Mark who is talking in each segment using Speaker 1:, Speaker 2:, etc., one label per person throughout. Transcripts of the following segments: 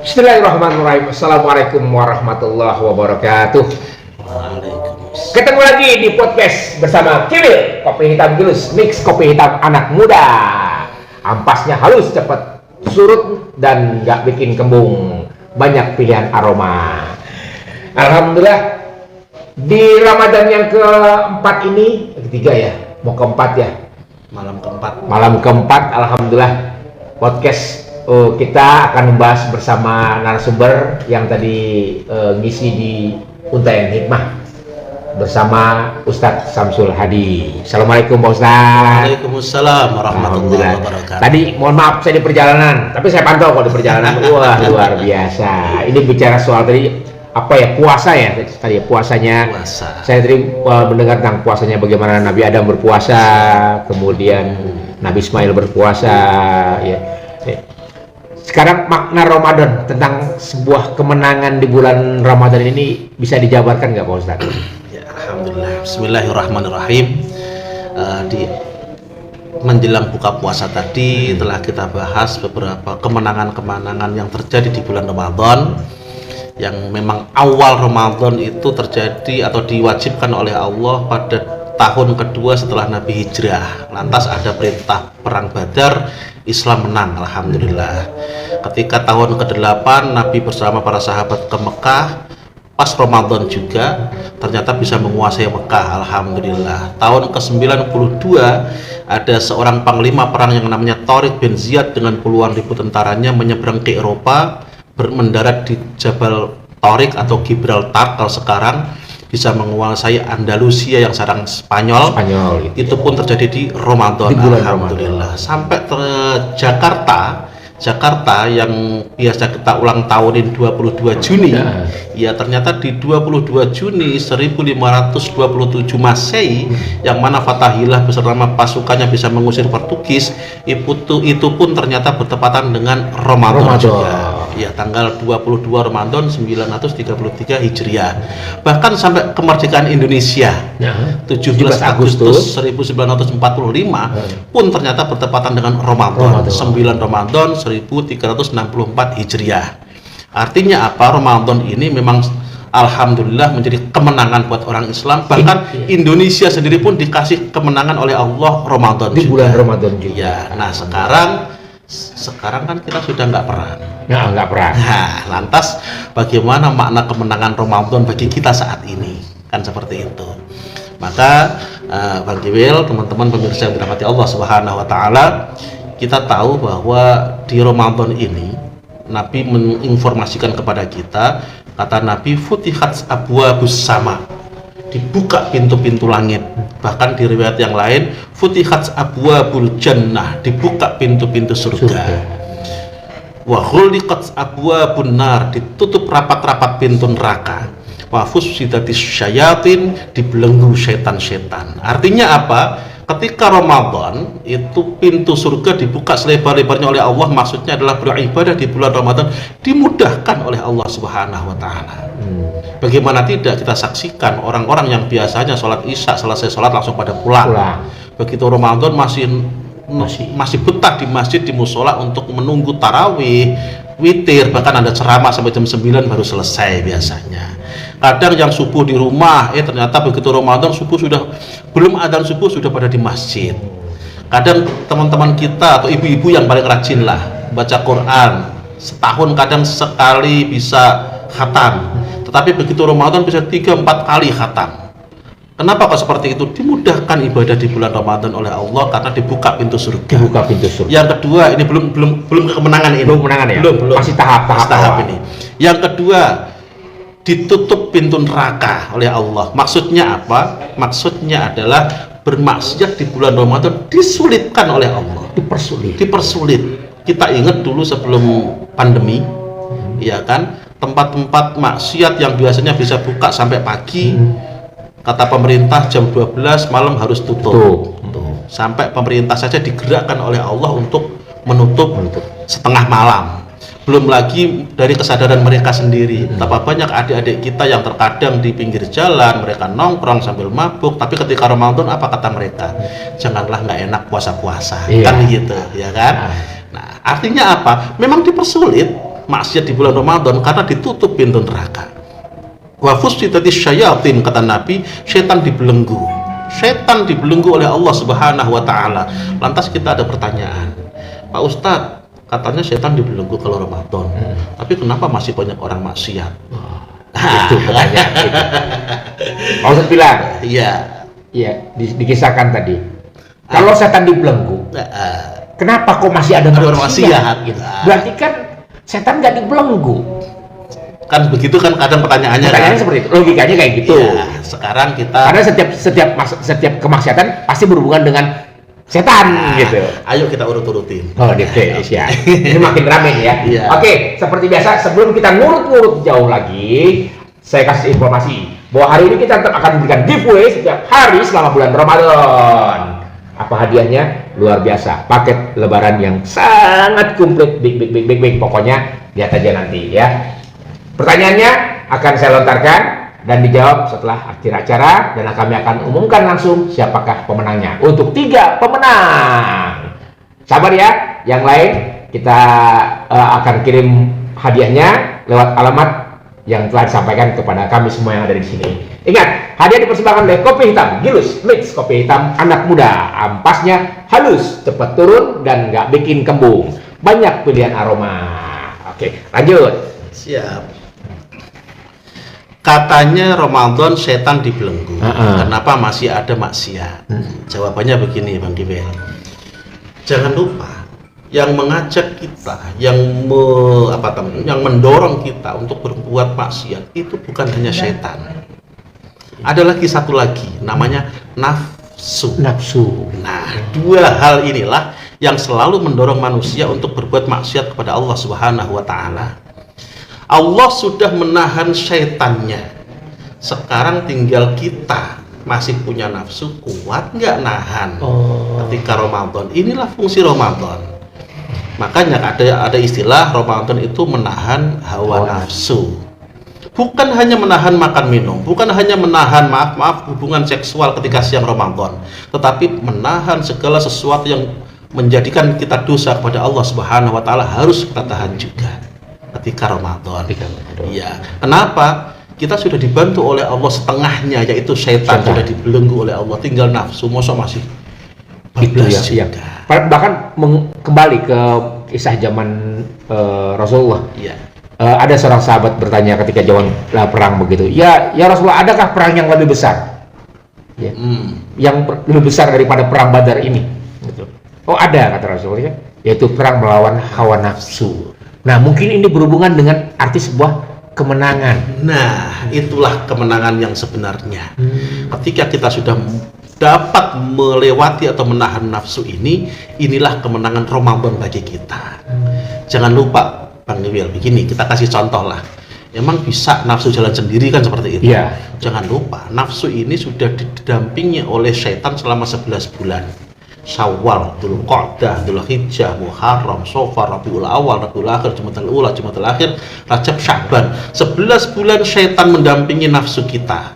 Speaker 1: Bismillahirrahmanirrahim. Assalamualaikum warahmatullahi wabarakatuh.
Speaker 2: Waalaikumsalam.
Speaker 1: Ketemu lagi di podcast bersama Kiwil, kopi hitam Gilus, mix kopi hitam anak muda. Ampasnya halus, cepat surut dan nggak bikin kembung. Banyak pilihan aroma. Alhamdulillah di Ramadan yang keempat ini, ketiga ya, mau keempat ya. Malam keempat, alhamdulillah podcast kita akan membahas bersama narasumber yang tadi ngisi di Untaian Hikmah bersama Ustadz Samsul Hadi. Assalamualaikum Pak Ustadz.
Speaker 2: Waalaikumsalam warahmatullahi wabarakatuh.
Speaker 1: Tadi mohon maaf saya di perjalanan, tapi saya pantau kok di perjalanan. Wah luar biasa. Ini bicara soal tadi apa ya, puasa ya tadi ya, puasanya.
Speaker 2: Puasa.
Speaker 1: Saya tadi mendengar tentang puasanya, bagaimana Nabi Adam berpuasa, kemudian Nabi Ismail berpuasa ya. Sekarang makna Ramadan, tentang sebuah kemenangan di bulan Ramadan ini bisa dijabarkan nggak Pak Ustadz?
Speaker 2: Ya, alhamdulillah. Bismillahirrahmanirrahim. Di menjelang buka puasa tadi telah kita bahas beberapa kemenangan-kemenangan yang terjadi di bulan Ramadan, yang memang awal Ramadan itu terjadi atau diwajibkan oleh Allah pada tahun kedua setelah Nabi hijrah. Lantas ada perintah perang Badar, Islam menang, alhamdulillah. Ketika tahun ke-8 Nabi bersama para sahabat ke Mekah, pas Ramadan juga ternyata bisa menguasai Mekah, alhamdulillah. Tahun ke-92 ada seorang panglima perang yang namanya Tariq bin Ziyad dengan puluhan ribu tentaranya menyeberang ke Eropa, mendarat di Jabal Tariq atau Gibraltar kalau sekarang, bisa menguasai Andalusia yang sekarang Spanyol gitu. Itu pun terjadi di Ramadan,
Speaker 1: di bulan
Speaker 2: alhamdulillah.
Speaker 1: Ramadan.
Speaker 2: Sampai ke Jakarta yang biasa kita ulang tahunin 22 Juni ya, ternyata di 22 Juni 1527 Masehi yang mana Fathahillah beserta pasukannya bisa mengusir Portugis, itu pun ternyata bertepatan dengan Ramadan juga ya, tanggal 22 Ramadan 933 Hijriah. Bahkan sampai kemerdekaan Indonesia 17 Agustus 1945 pun ternyata bertepatan dengan Ramadan. 9 Ramadan 1364 Hijriah. Artinya apa? Ramadan ini memang alhamdulillah menjadi kemenangan buat orang Islam. Bahkan Indonesia sendiri pun dikasih kemenangan oleh Allah Ramadan
Speaker 1: di
Speaker 2: juga.
Speaker 1: bulan Ramadan juga.
Speaker 2: Ya, nah sekarang kan kita sudah nggak perang.
Speaker 1: Nggak perang.
Speaker 2: Nah, lantas bagaimana makna kemenangan Ramadan bagi kita saat ini? Kan seperti itu. Maka Bang Kiwil, teman-teman pemirsa yang dirahmati Allah Subhanahu wa taala, kita tahu bahwa di Ramadan ini Nabi menginformasikan kepada kita, kata Nabi, futihat abwabus sama, dibuka pintu-pintu langit. Bahkan di riwayat yang lain, futihat abwabul jannah, dibuka pintu-pintu surga. Wa ghuliqat abwabun nar, ditutup rapat-rapat pintu neraka. Wa fussidatis syayatin, dibelenggu setan-setan. Artinya apa? Ketika Ramadan itu pintu surga dibuka selebar-lebarnya oleh Allah, maksudnya adalah beribadah di bulan Ramadan dimudahkan oleh Allah Subhanahu wa taala. Bagaimana tidak kita saksikan orang-orang yang biasanya sholat Isya, selesai sholat langsung pada pulang. Begitu Ramadan masih betah di masjid, di musola untuk menunggu tarawih, witir, bahkan ada ceramah sampai jam 9 baru selesai biasanya. Kadang yang subuh di rumah, ternyata begitu Ramadan belum adzan subuh sudah pada di masjid. Kadang teman-teman kita atau ibu-ibu yang paling rajin lah baca Quran, setahun kadang sekali bisa khatam, tetapi begitu Ramadan bisa 3-4 kali khatam. Kenapa kok seperti itu? Dimudahkan ibadah di bulan Ramadan oleh Allah karena dibuka pintu surga. Yang kedua, ini belum ke kemenangan ini. Belum,
Speaker 1: Masih tahap
Speaker 2: ini. Yang kedua, ditutup pintu neraka oleh Allah. Maksudnya apa? Maksudnya adalah bermaksiat di bulan Ramadan disulitkan oleh Allah. Dipersulit. Kita ingat dulu sebelum pandemi, ya kan, tempat-tempat maksiat yang biasanya bisa buka sampai pagi, kata pemerintah jam 12 malam harus tutup. Sampai pemerintah saja digerakkan oleh Allah untuk menutup setengah malam. Belum lagi dari kesadaran mereka sendiri. Betapa banyak adik-adik kita yang terkadang di pinggir jalan, mereka nongkrong sambil mabuk, tapi ketika Ramadan apa kata mereka? Janganlah nggak enak puasa-puasa, kan gitu, ya kan? Nah, artinya apa? Memang dipersulit maksiat di bulan Ramadan karena ditutup pintu neraka. Wa fusitatis syayatin, kata Nabi, setan dibelenggu. Setan dibelenggu oleh Allah Subhanahu wa taala. Lantas kita ada pertanyaan, Pak Ustadz, katanya setan dibelenggu kalau Ramadan. Tapi kenapa masih banyak orang maksiat?
Speaker 1: Itu pertanyaan itu. Pak Ustadz bilang,
Speaker 2: Iya.
Speaker 1: Dikisahkan tadi. Kalau setan dibelenggu, kenapa kok masih ada
Speaker 2: orang
Speaker 1: maksiat?
Speaker 2: maksiat?
Speaker 1: Gitu. Berarti kan setan nggak dibelenggu.
Speaker 2: Kan begitu kan kadang pertanyaannya.
Speaker 1: Pertanyaannya
Speaker 2: kan?
Speaker 1: seperti itu. Logikanya kayak gitu.
Speaker 2: Iya, sekarang kita
Speaker 1: Karena setiap kemaksiatan pasti berhubungan dengan setan gitu.
Speaker 2: Ayo kita urut-urutin.
Speaker 1: Oh, oke, ya. Ini makin rame nih ya.
Speaker 2: Iya.
Speaker 1: Oke, seperti biasa sebelum kita ngurut-ngurut jauh lagi, saya kasih informasi bahwa hari ini kita tetap akan memberikan giveaway setiap hari selama bulan Ramadan. Apa hadiahnya? Luar biasa. Paket lebaran yang sangat komplit, big. Pokoknya lihat aja nanti ya. Pertanyaannya akan saya lontarkan dan dijawab setelah akhir acara, dan kami akan umumkan langsung siapakah pemenangnya untuk 3 pemenang. Sabar ya, yang lain kita akan kirim hadiahnya lewat alamat yang telah disampaikan kepada kami semua yang ada di sini. Ingat, hadiah dipersembahkan oleh Kopi Hitam Gilus Mix Kopi Hitam anak muda. Ampasnya halus, cepat turun dan nggak bikin kembung. Banyak pilihan aroma. Oke, lanjut.
Speaker 2: Siap. Katanya Ramadan setan dibelenggu. Kenapa masih ada maksiat? Jawabannya begini, Bang Gibel. Jangan lupa, yang mengajak kita, yang mendorong kita untuk berbuat maksiat itu bukan hanya setan. Ada lagi satu lagi, namanya nafsu. Nah, 2 hal inilah yang selalu mendorong manusia untuk berbuat maksiat kepada Allah Subhanahu wa taala. Allah sudah menahan syaitannya. Sekarang tinggal kita masih punya nafsu, kuat nggak nahan ketika Ramadan. Inilah fungsi Ramadan. Makanya ada istilah Ramadan itu menahan hawa nafsu. Bukan hanya menahan makan minum, bukan hanya menahan hubungan seksual ketika siang Ramadan, tetapi menahan segala sesuatu yang menjadikan kita dosa kepada Allah Subhanahu wa taala harus kita tahan juga ketika Ramadan. Iya. Kenapa? Kita sudah dibantu oleh Allah setengahnya, yaitu syaitan sudah dibelenggu oleh Allah, tinggal nafsu. Masa masih
Speaker 1: itu ya. Bahkan kembali ke kisah zaman Rasulullah.
Speaker 2: Iya.
Speaker 1: Ada seorang sahabat bertanya ketika zaman perang begitu. Ya Rasulullah, adakah perang yang lebih besar? Ya. Yang lebih besar daripada perang Badar ini? Gitu. Oh, ada, kata Rasulullah, yaitu perang melawan hawa nafsu. Nah, mungkin ini berhubungan dengan arti sebuah kemenangan.
Speaker 2: Nah, itulah kemenangan yang sebenarnya. Ketika kita sudah dapat melewati atau menahan nafsu ini, inilah kemenangan Ramadan bagi kita. Jangan lupa, Bang Niwil, begini, kita kasih contoh lah. Emang bisa nafsu jalan sendiri kan seperti itu?
Speaker 1: Iya.
Speaker 2: Jangan lupa, nafsu ini sudah didampingi oleh syaitan selama 11 bulan. Syawal, Dzulqa'dah, Dzulhijjah, Muharram, Safar, Rabiul Awal, Rabiul Akhir, Jumadil Ula, Jumadil Akhir, Rajab, Sya'ban. 11 bulan syaitan mendampingi nafsu kita.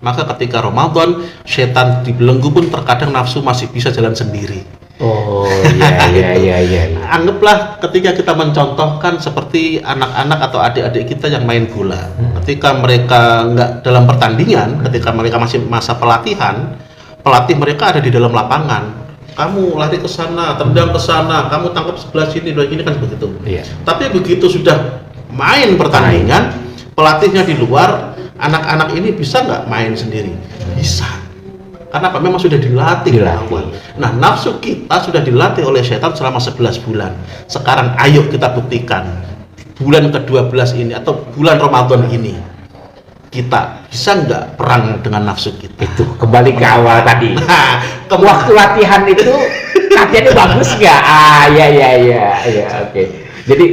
Speaker 2: Maka ketika Ramadan, syaitan dibelenggu pun terkadang nafsu masih bisa jalan sendiri.
Speaker 1: Oh, iya.
Speaker 2: Anggaplah ketika kita mencontohkan seperti anak-anak atau adik-adik kita yang main bola. Ketika mereka nggak dalam pertandingan, ketika mereka masih masa pelatihan, pelatih mereka ada di dalam lapangan. Kamu lari ke sana, tendang ke sana, kamu tangkap sebelah sini, ini kan begitu.
Speaker 1: Iya.
Speaker 2: Tapi begitu sudah main pertandingan, pelatihnya di luar, anak-anak ini bisa nggak main sendiri? Bisa. Karena apa? Memang sudah dilatih. Nah, nafsu kita sudah dilatih oleh setan selama 11 bulan. Sekarang ayo kita buktikan bulan ke-12 ini atau bulan Ramadan ini, kita bisa nggak perang dengan nafsu kita?
Speaker 1: Itu kembali ke awal tadi.
Speaker 2: Nah,
Speaker 1: waktu latihan itu latihannya bagus nggak? Iya, oke. Jadi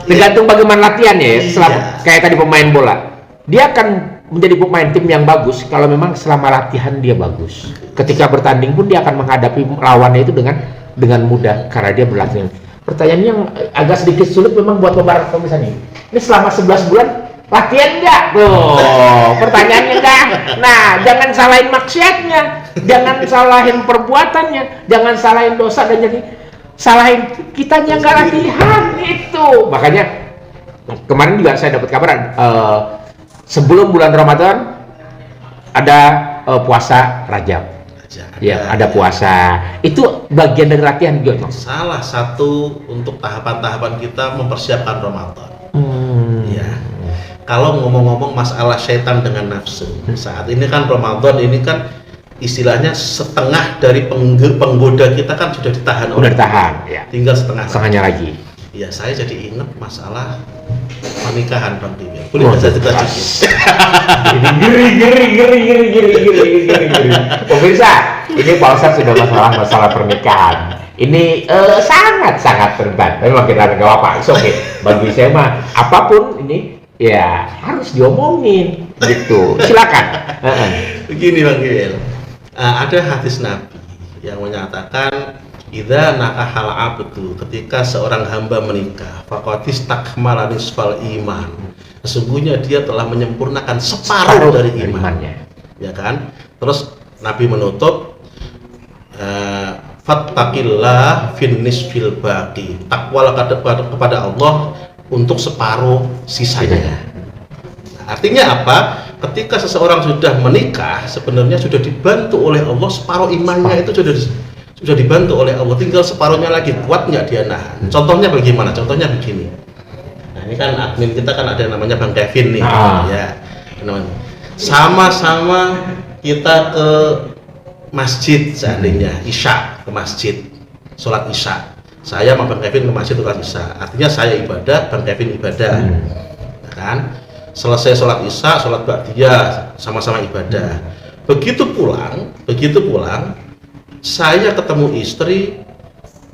Speaker 1: tergantung bagaimana latihannya ya. Kayak tadi pemain bola, dia akan menjadi pemain tim yang bagus kalau memang selama latihan dia bagus. Ketika bertanding pun dia akan menghadapi lawannya itu dengan mudah karena dia berlatih. Pertanyaannya yang agak sedikit sulit memang buat pemirsa nih. Ini selama 11 bulan latihan enggak? Tuh, pertanyaannya enggak. Nah, jangan salahin maksiatnya, jangan salahin perbuatannya, jangan salahin dosa dan jadi salahin kitanya enggak latihan itu. Makanya kemarin juga saya dapat kabar sebelum bulan Ramadan ada puasa Rajab. Ya, ada puasa. Itu bagian dari latihan juga.
Speaker 2: Salah satu untuk tahapan-tahapan kita mempersiapkan Ramadan. Ya. Kalau ngomong-ngomong masalah setan dengan nafsu, saat ini kan Ramadan ini kan istilahnya setengah dari penggoda kita kan sudah ditahan.
Speaker 1: Udah ditahan, ya.
Speaker 2: Tinggal setengahnya
Speaker 1: lagi.
Speaker 2: Ya, saya jadi ingat masalah pernikahan Bang Dimil. Boleh saya cerita sedikit?
Speaker 1: Ini geri. Pemirsa, ini Pak Ustadz sudah masalah pernikahan. Ini sangat berat. Tapi makin nggak apa-apa. Oke. Bagi saya mah apapun ini ya harus diomongin gitu. Silakan.
Speaker 2: Begini Bang Dimil. Ada hadis Nabi yang menyatakan idza nakahal abdu, ketika seorang hamba menikah, faqad istakmala nisfal iman, sesungguhnya dia telah menyempurnakan separuh dari imannya. Ya kan? Terus Nabi menutup fattaqillah fin nisfil baqi, takwalah kepada Allah untuk separuh sisanya. Artinya apa? Ketika seseorang sudah menikah, sebenarnya sudah dibantu oleh Allah, separuh imannya itu sudah dibantu oleh Allah, tinggal separuhnya lagi, kuat nggak dia nahan. Contohnya bagaimana? Contohnya begini. Nah, ini kan admin kita kan ada namanya Bang Kevin nih, ya. Sama-sama kita ke masjid seandainya Isya, ke masjid sholat Isya. Saya sama Bang Kevin ke masjid sholat Isya. Artinya saya ibadah, Bang Kevin ibadah, ya kan? Selesai sholat Isya, sholat ba'diyah, sama-sama ibadah. Begitu pulang, saya ketemu istri,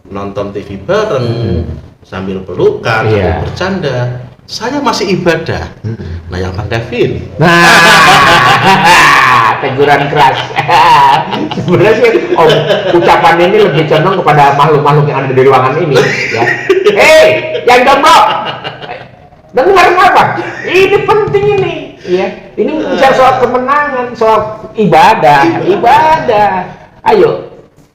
Speaker 2: nonton TV bareng, sambil pelukan, sambil bercanda. Saya masih ibadah. Nah, yang Bang Kevin.
Speaker 1: Teguran keras. Sebenarnya sih ucapan ini lebih condong kepada makhluk-makhluk yang ada di ruangan ini. Ya. Hei, yang jomblo, dengar apa? Ini penting ini. Ya. Ini bicara soal kemenangan, soal ibadah. Ayo.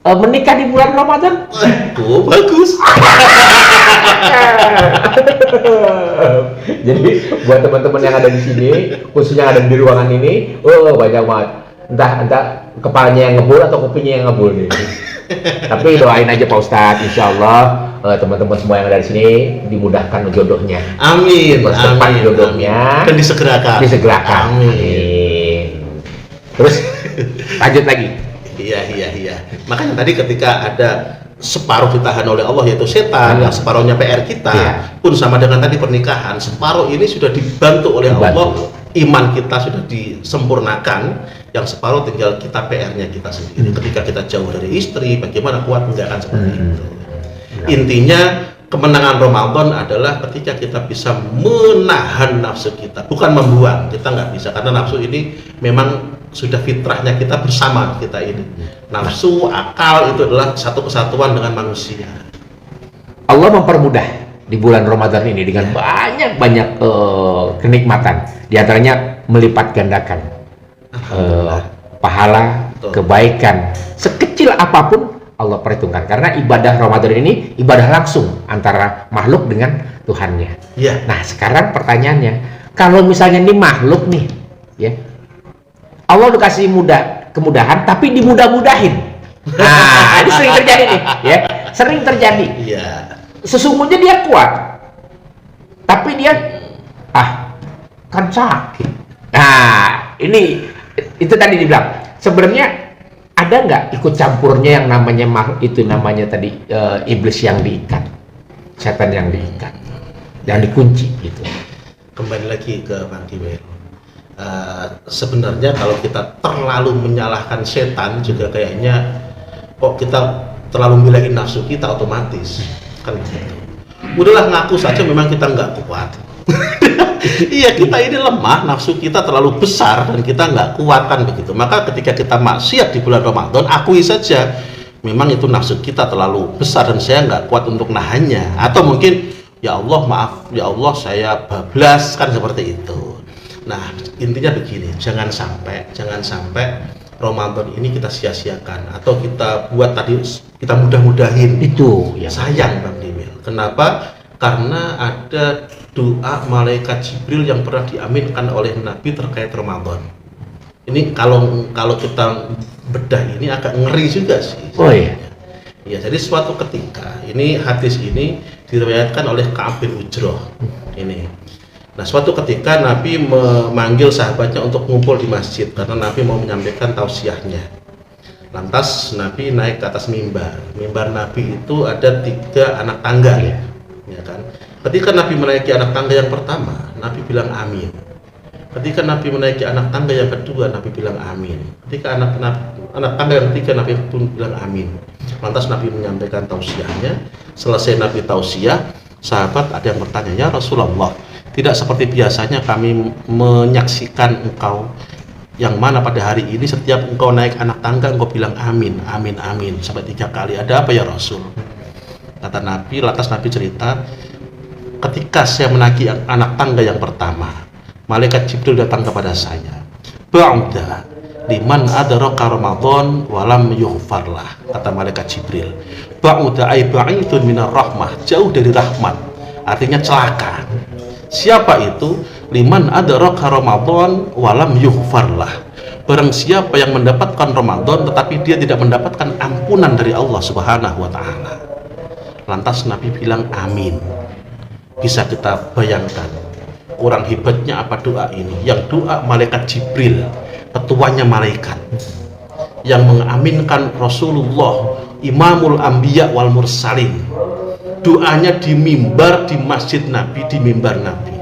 Speaker 1: Menikah di bulan Ramadan?
Speaker 2: Oh, bagus.
Speaker 1: Jadi buat teman-teman yang ada di sini, khususnya yang ada di ruangan ini, banyak banget. Entah kepalanya yang ngebul atau kupingnya yang ngebul nih. Tapi doain aja Pak Ustadz, insya Allah teman-teman semua yang ada di sini dimudahkan jodohnya.
Speaker 2: Amin.
Speaker 1: Amin. Jodohnya
Speaker 2: dan disegerakan.
Speaker 1: Amin. Terus lanjut lagi.
Speaker 2: Iya. Makanya tadi ketika ada separuh ditahan oleh Allah yaitu setan, yang separuhnya PR kita, pun sama dengan tadi pernikahan, separuh ini sudah dibantu oleh Allah, iman kita sudah disempurnakan, yang separuh tinggal kita PR-nya kita sendiri. Ketika kita jauh dari istri, bagaimana kuat enggak kan seperti itu. Intinya kemenangan Ramadan adalah ketika kita bisa menahan nafsu kita, bukan membuang. Kita nggak bisa karena nafsu ini memang sudah fitrahnya kita bersama kita ini. Nafsu, akal itu adalah satu kesatuan dengan manusia.
Speaker 1: Allah mempermudah di bulan Ramadan ini dengan banyak kenikmatan. Di antaranya melipat gandakan pahala, kebaikan sekecil apapun Allah perhitungkan, karena ibadah Ramadan ini ibadah langsung antara makhluk dengan Tuhannya. Nah, sekarang pertanyaannya, kalau misalnya ini makhluk nih, ya, Allah udah kasih kemudahan, tapi dimudah-mudahin. Nah, ini sering terjadi nih, ya, sering terjadi. Sesungguhnya dia kuat, tapi dia kan sakit. Nah, itu tadi dibilang. Sebenarnya ada nggak ikut campurnya yang namanya makhluk itu, namanya tadi iblis yang diikat, setan yang diikat, yang dikunci gitu.
Speaker 2: Kembali lagi ke Bang Dimil. Sebenarnya kalau kita terlalu menyalahkan setan juga kayaknya kok kita terlalu milahin nafsu kita otomatis kan gitu. Udahlah, ngaku saja memang kita nggak kuat. Iya, kita ini lemah, nafsu kita terlalu besar dan kita nggak kuat kan begitu. Maka ketika kita maksiat di bulan Ramadan, akui saja memang itu nafsu kita terlalu besar dan saya nggak kuat untuk nahannya. Atau mungkin ya Allah maaf, ya Allah saya bablas, kan seperti itu. Nah, intinya begini, jangan sampai Ramadan ini kita sia-siakan atau kita buat tadi kita mudah-mudahin.
Speaker 1: Itu ya.
Speaker 2: Sayang Bang Dimil. Kenapa? Karena ada doa malaikat Jibril yang pernah diaminkan oleh Nabi terkait Ramadan. Ini kalau kita bedah ini agak ngeri juga sih.
Speaker 1: Oh iya.
Speaker 2: Ya, jadi suatu ketika ini hadis ini diriwayatkan oleh Ka'ab bin Ujrah ini. Nah, suatu ketika Nabi memanggil sahabatnya untuk ngumpul di masjid karena Nabi mau menyampaikan tausiahnya. Lantas Nabi naik ke atas mimbar. Mimbar Nabi itu ada 3 anak tangga, ya kan? Ketika Nabi menaiki anak tangga yang pertama, Nabi bilang amin. Ketika Nabi menaiki anak tangga yang kedua, Nabi bilang amin. Ketika anak tangga yang ketiga, Nabi pun bilang amin. Lantas Nabi menyampaikan tausiahnya. Selesai Nabi tausiah, sahabat ada yang bertanya, ya Rasulullah, tidak seperti biasanya kami menyaksikan engkau, yang mana pada hari ini setiap engkau naik anak tangga, engkau bilang amin, amin, amin sampai 3 kali. Ada apa ya Rasul? Kata Nabi, lantas Nabi cerita, ketika saya menaiki anak tangga yang pertama, malaikat Jibril datang kepada saya. Ba'da liman adraka Ramadan walam yughfarlah, kata malaikat Jibril. Ba'da ay ba'idun minar rahmah, jauh dari rahmat, artinya celaka. Siapa itu? Liman adraka Ramadan walam yughfarlah, barang siapa yang mendapatkan Ramadan tetapi dia tidak mendapatkan ampunan dari Allah Subhanahu wa taala. Lantas Nabi bilang amin. Bisa kita bayangkan kurang hebatnya apa doa ini, yang doa malaikat Jibril, ketuanya malaikat, yang mengaminkan Rasulullah Imamul Anbiya wal Mursalin, doanya di mimbar di masjid Nabi, di mimbar Nabi.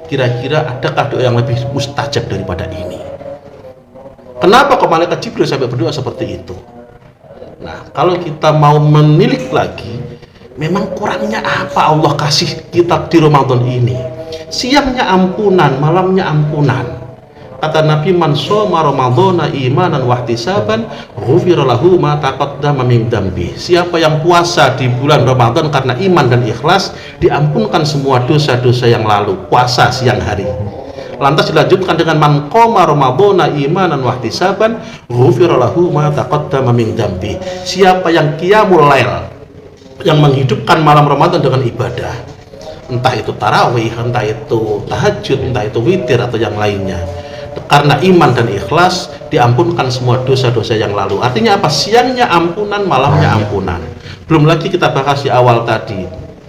Speaker 2: Kira-kira adakah doa yang lebih mustajab daripada ini? Kenapa kok malaikat Jibril sampai berdoa seperti itu? Nah, kalau kita mau menilik lagi, memang kurangnya apa Allah kasih kita di Ramadan ini? Siangnya ampunan, malamnya ampunan. Kata Nabi, man shoma ramadhana imanan wa ihtisaban ghufira lahu ma taqaddama min dzambi. Siapa yang puasa di bulan Ramadan karena iman dan ikhlas, diampunkan semua dosa-dosa yang lalu. Puasa siang hari. Lantas dilanjutkan dengan man qoma ramadhana imanan wa ihtisaban ghufira lahu ma taqaddama min dzambi. Siapa yang qiyamul lail, yang menghidupkan malam Ramadan dengan ibadah, entah itu tarawih, entah itu tahajud, entah itu witir atau yang lainnya, karena iman dan ikhlas, diampunkan semua dosa-dosa yang lalu. Artinya apa? Siangnya ampunan, malamnya ampunan. Belum lagi kita bahas di awal tadi,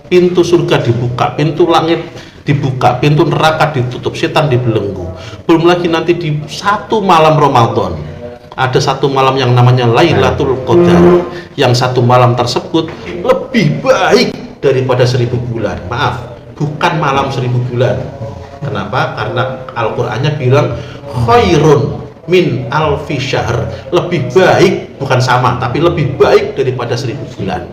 Speaker 2: pintu surga dibuka, pintu langit dibuka, pintu neraka ditutup, setan dibelenggu. Belum lagi nanti di satu malam Ramadan ada satu malam yang namanya Lailatul Qadar, yang satu malam tersebut lebih baik daripada 1000 bulan. Maaf, bukan malam 1000 bulan. Kenapa? Karena Al-Qur'annya bilang khairun min alfi syahr, lebih baik, bukan sama, tapi lebih baik daripada 1000 bulan.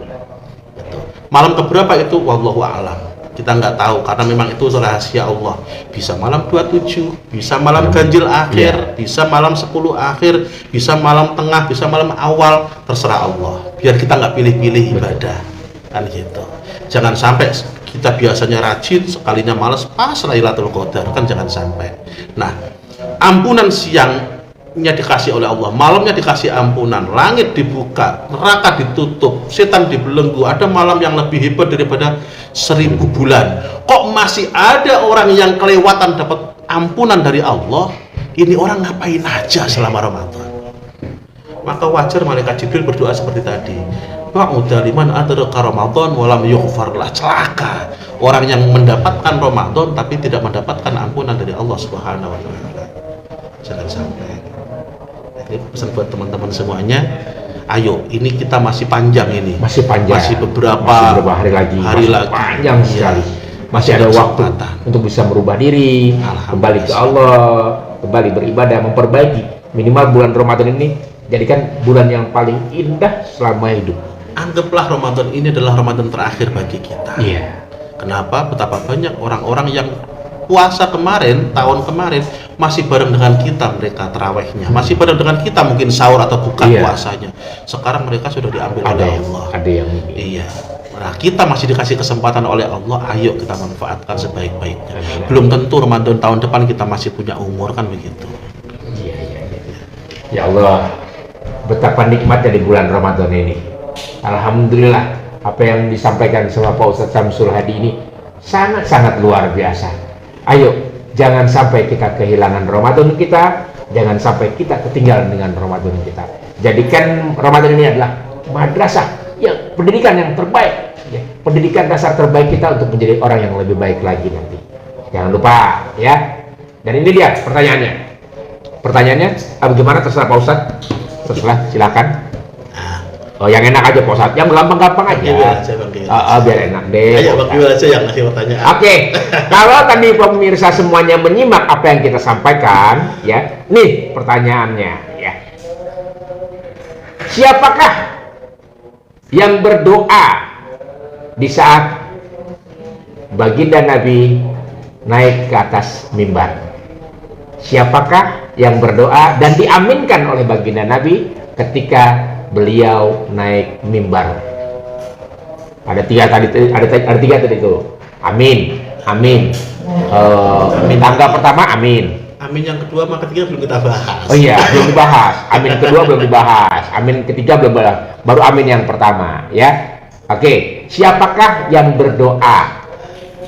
Speaker 2: Gitu. Malam keberapa itu? Wallahu a'lam. Kita nggak tahu karena memang itu rahasia Allah. Bisa malam 27, bisa malam ganjil akhir, bisa malam 10 akhir, bisa malam tengah, bisa malam awal, terserah Allah. Biar kita nggak pilih-pilih ibadah, kan gitu. Jangan sampai kita biasanya rajin, sekalinya malas pas Lailatul Qadar, kan jangan sampai. Nah, ampunan siangnya dikasih oleh Allah, malamnya dikasih ampunan, langit dibuka, neraka ditutup, setan dibelenggu. Ada malam yang lebih hebat daripada 1000 bulan. Kok masih ada orang yang kelewatan dapat ampunan dari Allah? Ini orang ngapain aja selama Ramadan? Maka wajar malaikat Jibril berdoa seperti tadi. Ba'da liman adraka Ramadan walam yughfarlah, celaka orang yang mendapatkan Ramadan tapi tidak mendapatkan ampunan dari Allah Subhanahu wa taala. Jangan sampai. Ini pesan buat teman-teman semuanya. Ayo, ini kita masih panjang ini.
Speaker 1: Masih panjang.
Speaker 2: Masih beberapa
Speaker 1: hari lagi.
Speaker 2: Hari lagi.
Speaker 1: Panjang sekali. Masih ada waktu untuk bisa merubah diri, kembali ke Allah, kembali beribadah, memperbaiki. Minimal bulan Ramadan ini jadikan bulan yang paling indah selama hidup.
Speaker 2: Anggaplah Ramadan ini adalah Ramadan terakhir bagi kita.
Speaker 1: Iya.
Speaker 2: Kenapa? Betapa banyak orang-orang yang puasa kemarin, tahun kemarin masih bareng dengan kita, mereka tarawihnya, masih bareng dengan kita mungkin sahur atau buka puasanya. Sekarang mereka sudah diambil oleh Allah.
Speaker 1: Ada yang
Speaker 2: iya. Nah, kita masih dikasih kesempatan oleh Allah. Ayo kita manfaatkan sebaik-baiknya. Belum tentu Ramadan tahun depan kita masih punya umur, kan begitu.
Speaker 1: Iya. Ya Allah, betapa nikmatnya di bulan Ramadan ini. Alhamdulillah, apa yang disampaikan sama Pak Ustadz Samsul Hadi ini sangat-sangat luar biasa. Ayo, jangan sampai kita kehilangan Ramadan kita, jangan sampai kita ketinggalan dengan Ramadan kita. Jadikan Ramadan ini adalah madrasah, yang pendidikan yang terbaik, ya, pendidikan dasar terbaik kita untuk menjadi orang yang lebih baik lagi nanti. Jangan lupa, ya. Dan ini dia pertanyaannya. Pertanyaannya, bagaimana terserah Pak Ustadz? Terserah, silakan. Oh, yang enak aja Pak Ustadz, yang gampang-gampang aja. Biar enak deh.
Speaker 2: Ayo Bang Kiwil aja yang ngasih pertanyaan.
Speaker 1: Oke, kalau tadi pemirsa semuanya menyimak apa yang kita sampaikan, ya, nih pertanyaannya, ya. Siapakah yang berdoa di saat baginda Nabi naik ke atas mimbar? Siapakah yang berdoa dan diaminkan oleh baginda Nabi ketika beliau naik mimbar? Ada tiga tadi itu. Amin, amin. Tangga pertama amin.
Speaker 2: Amin yang kedua, maka ketiga belum kita bahas.
Speaker 1: Oh iya, belum dibahas. Amin kedua belum dibahas. Amin ketiga belum dibahas. Baru amin yang pertama, ya. Oke, siapakah yang berdoa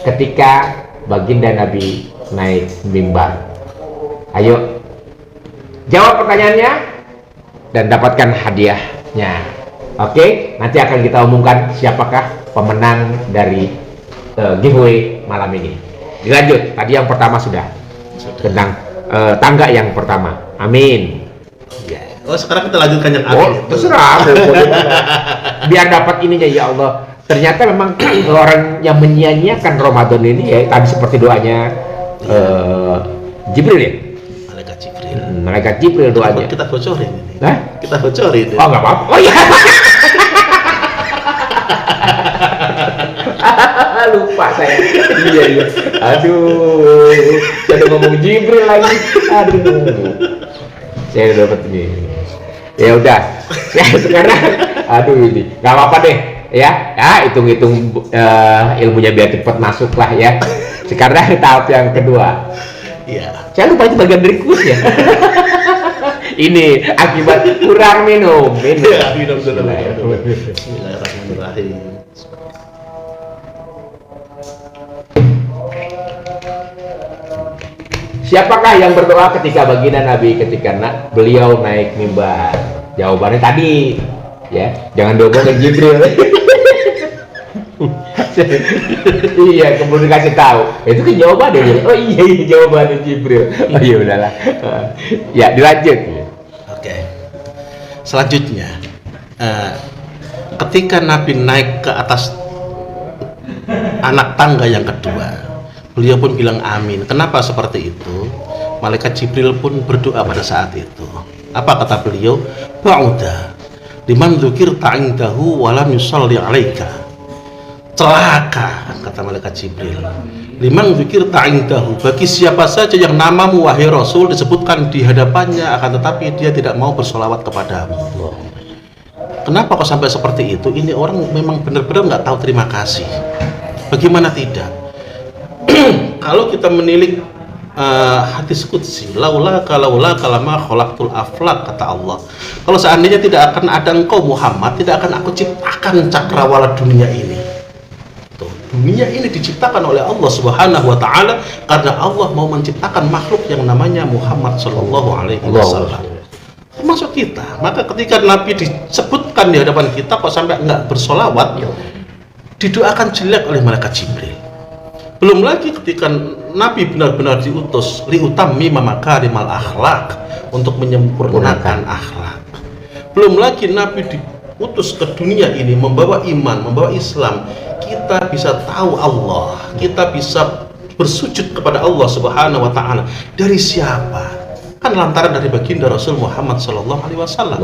Speaker 1: ketika baginda Nabi naik mimbar? Ayo, jawab pertanyaannya dan dapatkan hadiahnya. Oke, nanti akan kita umumkan siapakah pemenang dari giveaway malam ini. Dilanjut, tadi yang pertama sudah. Tentang tangga yang pertama. Amin.
Speaker 2: Oh, sekarang kita lanjutkan yang amin.
Speaker 1: Oh, terserah. Biar dapat ininya, ya Allah. Ternyata memang orang yang menyia-nyiakan Ramadan ini, ya tadi seperti doanya Jibril, ya. Malaikat Jibril doanya.
Speaker 2: Kita bocorin ini.
Speaker 1: Hah?
Speaker 2: Kita bocorin.
Speaker 1: Oh, nggak apa-apa. Oh iya. Lupa saya. Iya. Aduh. Jadi ngomong Jibril lagi. Aduh. Saya udah dapat ini. Ya udah. Ya sekarang. Aduh ini. Nggak apa-apa deh. Ya. Hitung-hitung ilmunya biar cepat masuk lah ya. Sekarang tahap yang kedua.
Speaker 2: Iya.
Speaker 1: Saya lupa itu bagian dari kuis ya. Ini akibat kurang minum.
Speaker 2: Ya, minum dulu. Bismillahirrahmanirrahim.
Speaker 1: Siapakah yang berdoa ketika baginda Nabi ketika beliau naik mimbar? Jawabannya tadi, ya. Jangan diomongin Jibril. Iya, kemudian kasih tahu. Itu kan jawabannya. Oh iya, jawabannya Jibril. Oh iya udahlah. Ya, dilanjut.
Speaker 2: Oke. Selanjutnya, ketika Nabi naik ke atas anak tangga yang kedua, beliau pun bilang amin. Kenapa seperti itu? Malaikat Jibril pun berdoa pada saat itu. Apa kata beliau? Ba'uda liman dzukirta indahu wa lam yusalli 'alaika. Celaka, kata malaikat Jibril. Liman dzukirta indahu, bagi siapa saja yang namamu wahai Rasul disebutkan di hadapannya, akan tetapi dia tidak mau bersolawat kepadamu. Kenapa kok sampai seperti itu? Ini orang memang benar-benar nggak tahu terima kasih. Bagaimana tidak? Kalau kita menilik hadis qudsi, laula kalama khalaqtul aflaq, kata Allah. Kalau seandainya tidak akan ada engkau Muhammad, tidak akan aku ciptakan cakrawala dunia ini. Dunia ini diciptakan oleh Allah Subhanahu wa taala karena Allah mau menciptakan makhluk yang namanya Muhammad sallallahu alaihi wasallam. Termasuk kita. Maka ketika Nabi disebutkan di hadapan kita kok sampai enggak bersolawat, didoakan jelek oleh malaikat Jibril. Belum lagi ketika Nabi benar-benar diutus liutammi makarimal akhlak, untuk menyempurnakan akhlak. Belum lagi Nabi diutus ke dunia ini membawa iman, membawa Islam. Kita bisa tahu Allah, kita bisa bersujud kepada Allah Subhanahu wa taala. Dari siapa? Kan lantaran dari baginda Rasul Muhammad sallallahu alaihi wasallam.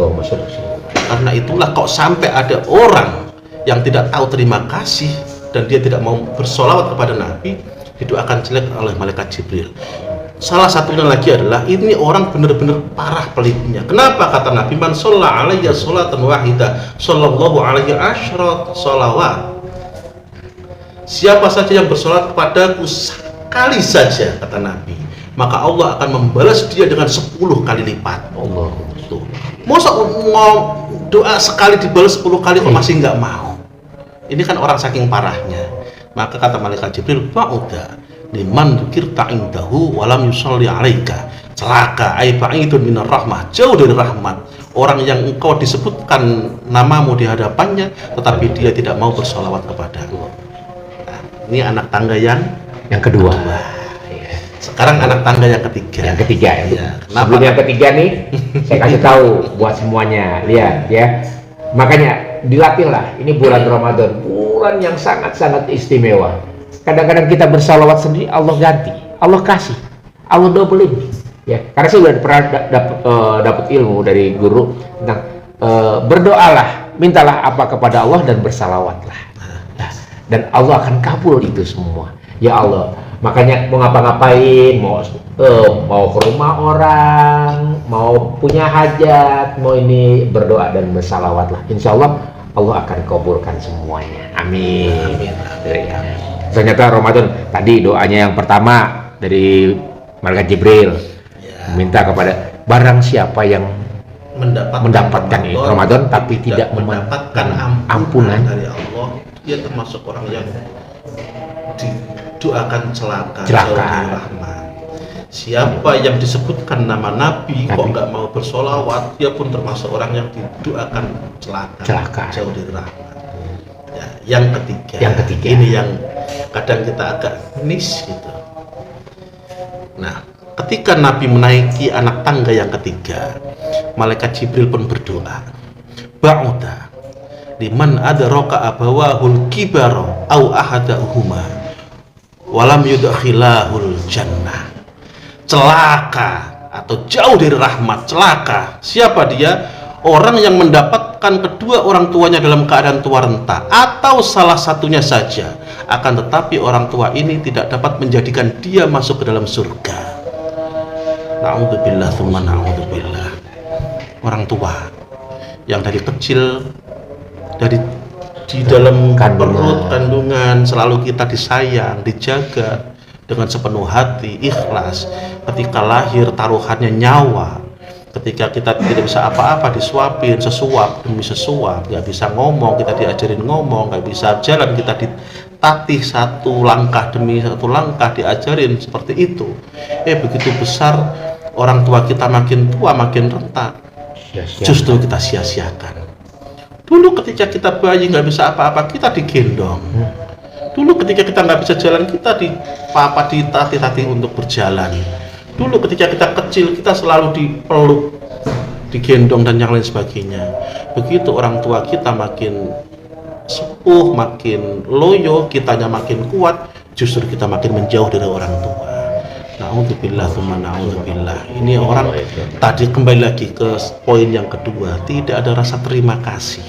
Speaker 2: Karena itulah kok sampai ada orang yang tidak tahu terima kasih dan dia tidak mau bersolawat kepada Nabi, didoakan jelek oleh malaikat Jibril. Salah satunya lagi adalah ini orang benar-benar parah pelitnya. Kenapa? Kata Nabi, man shalla alayya sholatan wahidah sallallahu alaihi asyrat sholawat. Siapa saja yang bersolat kepadaku sekali saja, kata Nabi, maka Allah akan membalas dia dengan 10 kali lipat. Allah. Tuh. Masa mau doa sekali dibalas 10 kali kok masih nggak mau? Ini kan orang saking parahnya. Maka kata malaikat Jibril, ba'uda liman dzukirta indahu wa lam yusalli 'alaika. Celaka, ai ba'idun minar rahmah, jauh dari rahmat. Orang yang engkau disebutkan namamu di hadapannya tetapi dia tidak mau bersolawat kepadamu. Nah, ini anak tangga yang
Speaker 1: kedua.
Speaker 2: Sekarang anak tangga yang ketiga.
Speaker 1: Yang ketiga ya.
Speaker 2: Ya,
Speaker 1: Sebelum yang ketiga nih, saya kasih tahu buat semuanya. Lihat ya. Makanya dilatihlah. Ini bulan Ramadan, bulan yang sangat-sangat istimewa. Kadang-kadang kita bersalawat sendiri, Allah ganti, Allah kasih, Allah doublein. Ya, karena saya sudah pernah dapat ilmu dari guru tentang berdoalah, mintalah apa kepada Allah dan bersalawatlah. Nah, dan Allah akan kabul itu semua. Ya Allah, makanya mau ngapa-ngapain, mau ke rumah orang, mau punya hajat, mau ini berdoa dan bersalawatlah. Insya Allah Allah akan kabulkan semuanya. Amin. Ya. Ternyata Ramadan tadi doanya yang pertama dari malaikat Jibril. Minta kepada barang siapa yang mendapatkan Ramadan tapi tidak mendapatkan ampunan
Speaker 2: dari Allah, dia termasuk orang yang didoakan celaka. Jauh dari rahmat. Siapa yang disebutkan nama Nabi kok nggak mau bersolawat, dia pun termasuk orang yang didoakan celaka. Jauh dari rahmat. Ya, yang ketiga ini yang kadang kita agak miss gitu. Nah, ketika Nabi menaiki anak tangga yang ketiga, malaikat Jibril pun berdoa, ba'uda liman adraka abawahul kibara au ahadahuma walam yudkhilahul jannah. Celaka atau jauh dari rahmat, celaka. Siapa dia? Orang yang mendapatkan kedua orang tuanya dalam keadaan tua renta atau salah satunya saja, akan tetapi orang tua ini tidak dapat menjadikan dia masuk ke dalam surga. Na'udzubillah tsumma na'udzubillah. Orang tua yang dari kecil di dalam perut kandungan selalu kita disayang, dijaga dengan sepenuh hati, ikhlas. Ketika lahir taruhannya nyawa. Ketika kita tidak bisa apa-apa, disuapin sesuap demi sesuap, nggak bisa ngomong, kita diajarin ngomong, nggak bisa jalan, kita ditatih satu langkah demi satu langkah, diajarin seperti itu. Begitu besar orang tua kita makin tua, makin renta, justru kita sia-siakan. Dulu ketika kita bayi nggak bisa apa-apa, kita digendong. Dulu ketika kita nggak bisa jalan, kita ditatih-tatih untuk berjalan. Dulu ketika kita kecil, kita selalu dipeluk, digendong dan yang lain sebagainya. Begitu orang tua kita makin sepuh, makin loyo, kitanya makin kuat, justru kita makin menjauh dari orang tua. Na'udzubillah tsumma na'udzubillah. Ini orang tadi kembali lagi ke poin yang kedua, tidak ada rasa terima kasih.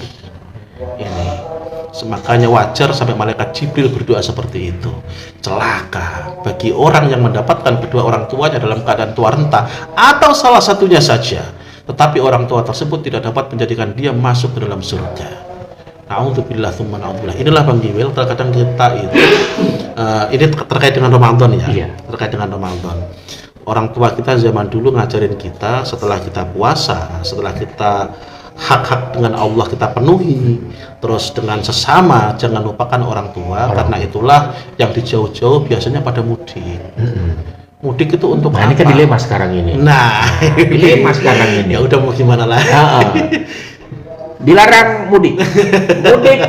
Speaker 2: Ini makanya wajar sampai malaikat Jibril berdoa seperti itu. Celaka bagi orang yang mendapatkan kedua orang tuanya dalam keadaan tua renta atau salah satunya saja, tetapi orang tua tersebut tidak dapat menjadikan dia masuk ke dalam surga. Na'udzubillah tsumma na'udzubillah. Inilah Bang Giwil, terkadang kita itu ini terkait dengan Ramadan ya. Iya. Terkait dengan Ramadan. Orang tua kita zaman dulu ngajarin kita, setelah kita puasa, setelah kita hak-hak dengan Allah kita penuhi, terus dengan sesama jangan lupakan orang tua. Karena itulah yang di jauh-jauh biasanya pada mudik. Mudik itu untuk apa?
Speaker 1: Ini kan dilema sekarang ini. Dilema sekarang ini.
Speaker 2: Ya udah mau gimana lah.
Speaker 1: Dilarang mudik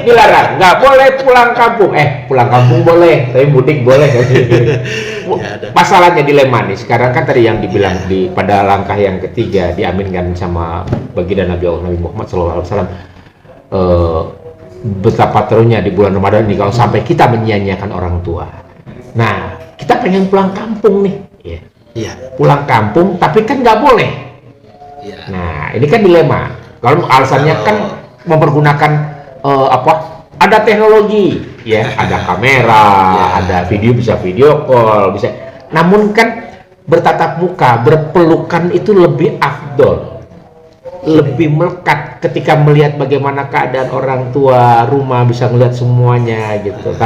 Speaker 1: dilarang, nggak boleh pulang kampung. Pulang kampung boleh, tapi mudik boleh. Masalahnya dilema nih sekarang kan tadi yang dibilang pada langkah yang ketiga diaminkan sama baginda Nabi Allah Nabi Muhammad SAW. Betapa terunya di bulan Ramadan ini kalau sampai kita menyia-nyiakan orang tua. Nah, kita pengen pulang kampung nih, pulang kampung tapi kan nggak boleh. Nah, ini kan dilema. Kalau alasannya kan mempergunakan ada teknologi, ada kamera, ada video, bisa video call, bisa. Namun kan bertatap muka, berpelukan itu lebih afdol, lebih melekat ketika melihat bagaimana keadaan orang tua, rumah, bisa melihat semuanya gitu.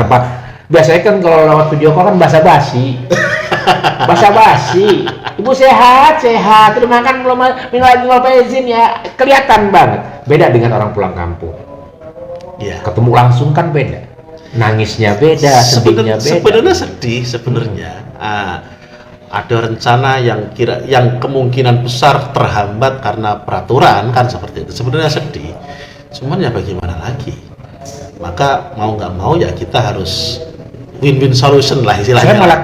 Speaker 1: Biasanya kan kalau lewat video call kan basa-basi. Ibu sehat, terus makan belum, minum lagi mau izin ya, kelihatan banget. Beda dengan orang pulang kampung. Ketemu langsung kan beda. Nangisnya beda, sedihnya beda.
Speaker 2: Sebenarnya sedih sebenarnya. Ada rencana yang kemungkinan besar terhambat karena peraturan kan seperti itu. Sebenarnya sedih. Cuman ya bagaimana lagi? Maka mau nggak mau ya kita harus win-win solution lah istilahnya.
Speaker 1: Saya malah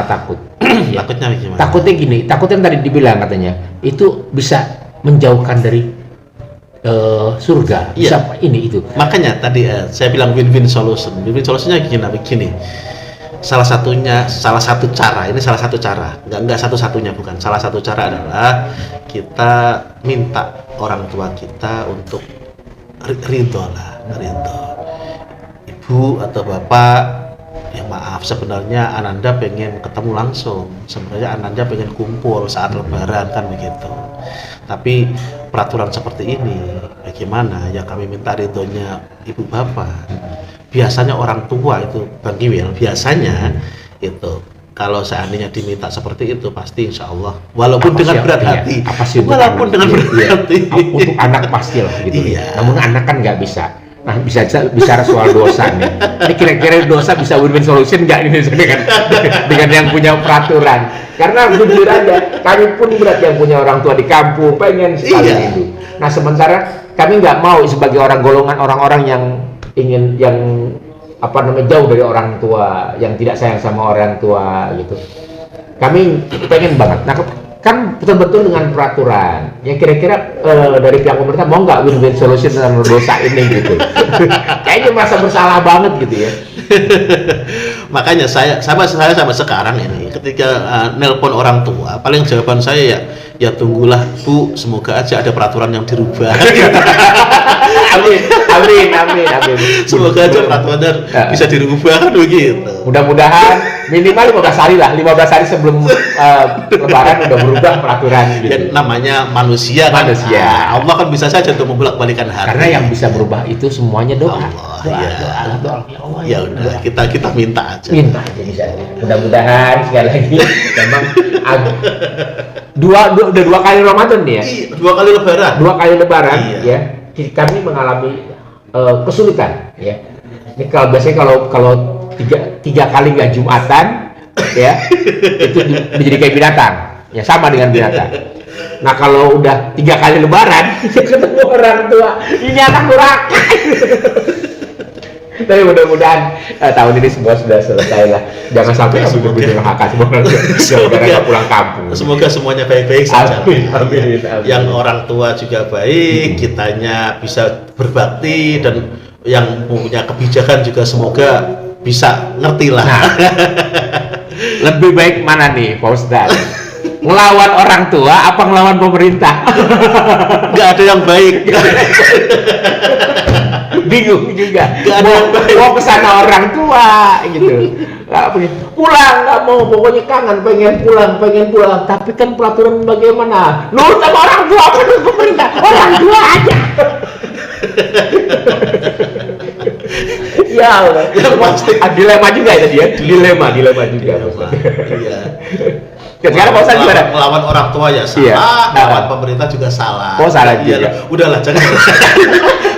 Speaker 1: takut.
Speaker 2: Takutnya gimana?
Speaker 1: Takutnya gini, takutnya yang tadi dibilang katanya itu bisa menjauhkan dari surga, bisa ini itu.
Speaker 2: Makanya tadi saya bilang win-win solution. Win-win solutionnya begini. Salah satu cara, nggak satu-satunya, bukan. Salah satu cara adalah kita minta orang tua kita untuk ridho. Ibu atau bapak, ya maaf, sebenarnya Ananda pengen ketemu langsung, sebenarnya Ananda pengen kumpul saat lebaran kan begitu. Tapi peraturan seperti ini, bagaimana? Ya kami minta ridhonya ibu bapak. Biasanya orang tua itu, Bang Kiwil, biasanya itu kalau seandainya diminta seperti itu pasti insya Allah, walaupun dengan berat hati, walaupun dengan berat hati,
Speaker 1: untuk anak pasti lah gitu.
Speaker 2: Iya.
Speaker 1: Namun anak kan nggak bisa. Nah, bisa bicara soal dosa nih. Ini kira-kira dosa bisa win-win solution nggak ini dengan yang punya peraturan? Karena jujur aja, kami pun berat yang punya orang tua di kampung, pengen sekali itu. Nah, sementara kami nggak mau sebagai golongan orang-orang yang ingin jauh dari orang tua, yang tidak sayang sama orang tua gitu. Kami pengen banget. Nah, kan betul-betul dengan peraturan. Ya kira-kira dari pihak pemerintah mau nggak win-win solution dengan dosa ini gitu. Kayaknya merasa bersalah banget gitu ya.
Speaker 2: Makanya saya sampai sekarang ini ketika nelpon orang tua, paling jawaban saya ya tunggulah Bu, semoga aja ada peraturan yang dirubah.
Speaker 1: Amin.
Speaker 2: Semoga aja peraturannya bisa dirubah kan begitu.
Speaker 1: Mudah-mudahan minimal 15 hari lah, 15 hari sebelum lebaran udah berubah peraturan gitu.
Speaker 2: Ya, namanya manusia kan. Allah kan bisa saja untuk membolak-balikan hati.
Speaker 1: Karena yang bisa berubah itu semuanya doa.
Speaker 2: Doa.
Speaker 1: Ya Allah.
Speaker 2: Ya udah, kita minta aja.
Speaker 1: Minta aja bisa. Mudah-mudahan sekali lagi memang udah 2 kali Ramadan nih ya.
Speaker 2: 2 kali lebaran.
Speaker 1: 2 kali lebaran
Speaker 2: Iya.
Speaker 1: ya. Kami mengalami kesulitan ya. Ini kalau tiga kali nggak Jumatan ya, itu menjadi kayak binatang. Ya sama dengan binatang. Nah kalau udah 3 kali lebaran ketemu orang tua, ini anak durhaka. Tapi mudah-mudahan tahun ini semua sudah selesai lah. Jangan sampai begitu durhaka semua gara-gara pulang kampung.
Speaker 2: Semoga semuanya baik-baik saja.
Speaker 1: Amin.
Speaker 2: Yang orang tua juga baik, kitanya bisa berbakti, dan yang punya kebijakan juga semoga bisa ngerti lah.
Speaker 1: Nah, lebih baik mana nih Pak Ustadz? Ngelawan orang tua apa ngelawan pemerintah?
Speaker 2: Nggak ada yang baik.
Speaker 1: Bingung juga.
Speaker 2: Nggak ada yang baik.
Speaker 1: Mau kesana orang tua gitu. Pulang nggak mau, pokoknya kangen, pengen pulang. Tapi kan peraturan bagaimana? Nurut sama orang tua apa nurut pemerintah? Orang tua aja. Ya Allah.
Speaker 2: Yang pasti
Speaker 1: dilema juga ya tadi ya. Dilema juga.
Speaker 2: Iya.
Speaker 1: Sekarang Pak Ustadz gimana?
Speaker 2: Melawan orang tua ya salah,
Speaker 1: Iya.
Speaker 2: melawan pemerintah juga salah.
Speaker 1: Oh, salah
Speaker 2: Iya,
Speaker 1: juga.
Speaker 2: Udahlah, jangan.